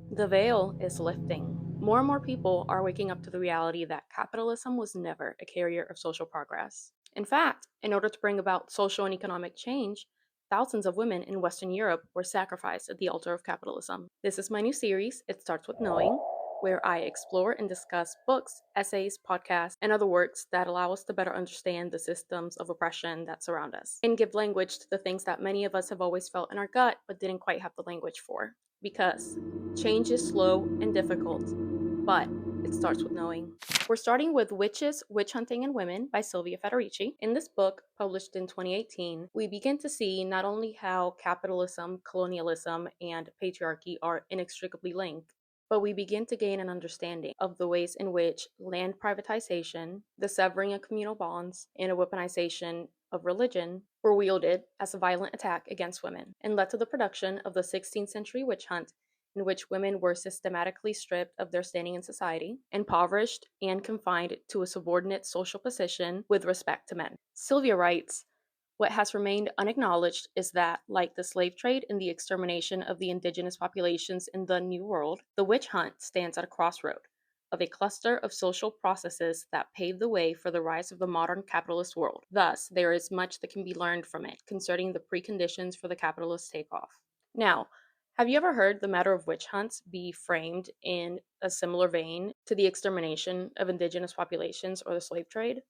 The veil is lifting. More and more people are waking up to the reality that capitalism was never a carrier of social progress. In fact, in order to bring about social and economic change, thousands of women in Western Europe were sacrificed at the altar of capitalism. This is my new series, It Starts With Knowing, where I explore and discuss books, essays, podcasts, and other works that allow us to better understand the systems of oppression that surround us and give language to the things that many of us have always felt in our gut but didn't quite have the language for. Because change is slow and difficult, but it starts with knowing. We're starting with Witches, Witch Hunting, and Women by Sylvia Federici. In this book, published in 2018, we begin to see not only how capitalism, colonialism, and patriarchy are inextricably linked, but we begin to gain an understanding of the ways in which land privatization, the severing of communal bonds, and a weaponization of religion were wielded as a violent attack against women and led to the production of the 16th century witch hunt, in which women were systematically stripped of their standing in society, impoverished, and confined to a subordinate social position with respect to men. Sylvia writes, what has remained unacknowledged is that, like the slave trade and the extermination of the indigenous populations in the New World, the witch hunt stands at a crossroad of a cluster of social processes that paved the way for the rise of the modern capitalist world. Thus, there is much that can be learned from it concerning the preconditions for the capitalist takeoff. Now, have you ever heard the matter of witch hunts be framed in a similar vein to the extermination of indigenous populations or the slave trade?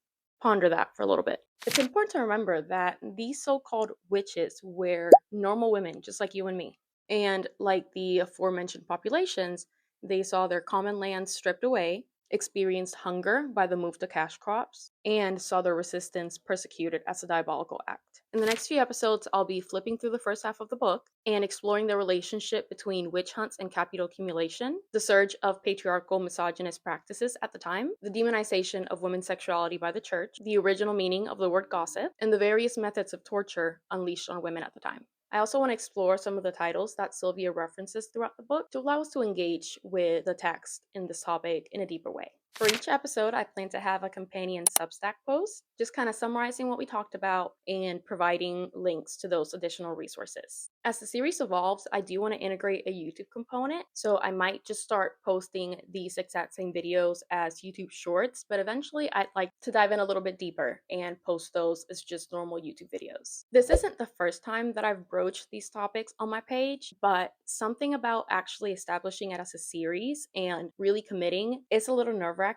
Ponder that for a little bit. It's important to remember that these so called witches were normal women, just like you and me. And like the aforementioned populations, they saw their common lands stripped away, experienced hunger by the move to cash crops, and saw their resistance persecuted as a diabolical act. In the next few episodes, I'll be flipping through the first half of the book and exploring the relationship between witch hunts and capital accumulation, the surge of patriarchal misogynist practices at the time, the demonization of women's sexuality by the church, the original meaning of the word gossip, and the various methods of torture unleashed on women at the time. I also want to explore some of the titles that Sylvia references throughout the book to allow us to engage with the text in this topic in a deeper way. For each episode, I plan to have a companion Substack post, just kind of summarizing what we talked about and providing links to those additional resources. As the series evolves, I do want to integrate a YouTube component, so I might just start posting these exact same videos as YouTube shorts, but eventually I'd like to dive in a little bit deeper and post those as just normal YouTube videos. This isn't the first time that I've broached these topics on my page, but something about actually establishing it as a series and really committing is a little nerve-wracking.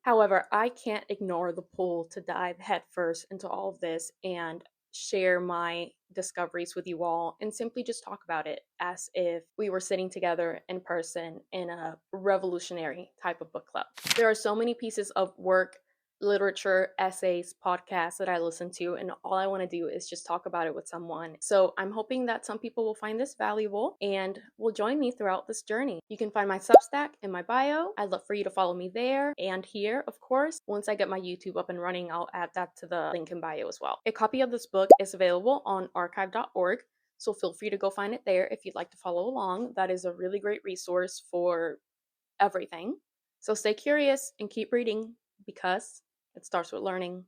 However, I can't ignore the pull to dive headfirst into all of this and share my discoveries with you all and simply just talk about it as if we were sitting together in person in a revolutionary type of book club. There are so many pieces of work, literature, essays, podcasts that I listen to, and all I want to do is just talk about it with someone. So I'm hoping that some people will find this valuable and will join me throughout this journey. You can find my Substack in my bio. I'd love for you to follow me there and here, of course. Once I get my YouTube up and running, I'll add that to the link in bio as well. A copy of this book is available on archive.org. So feel free to go find it there if you'd like to follow along. That is a really great resource for everything. So stay curious and keep reading because it starts with learning.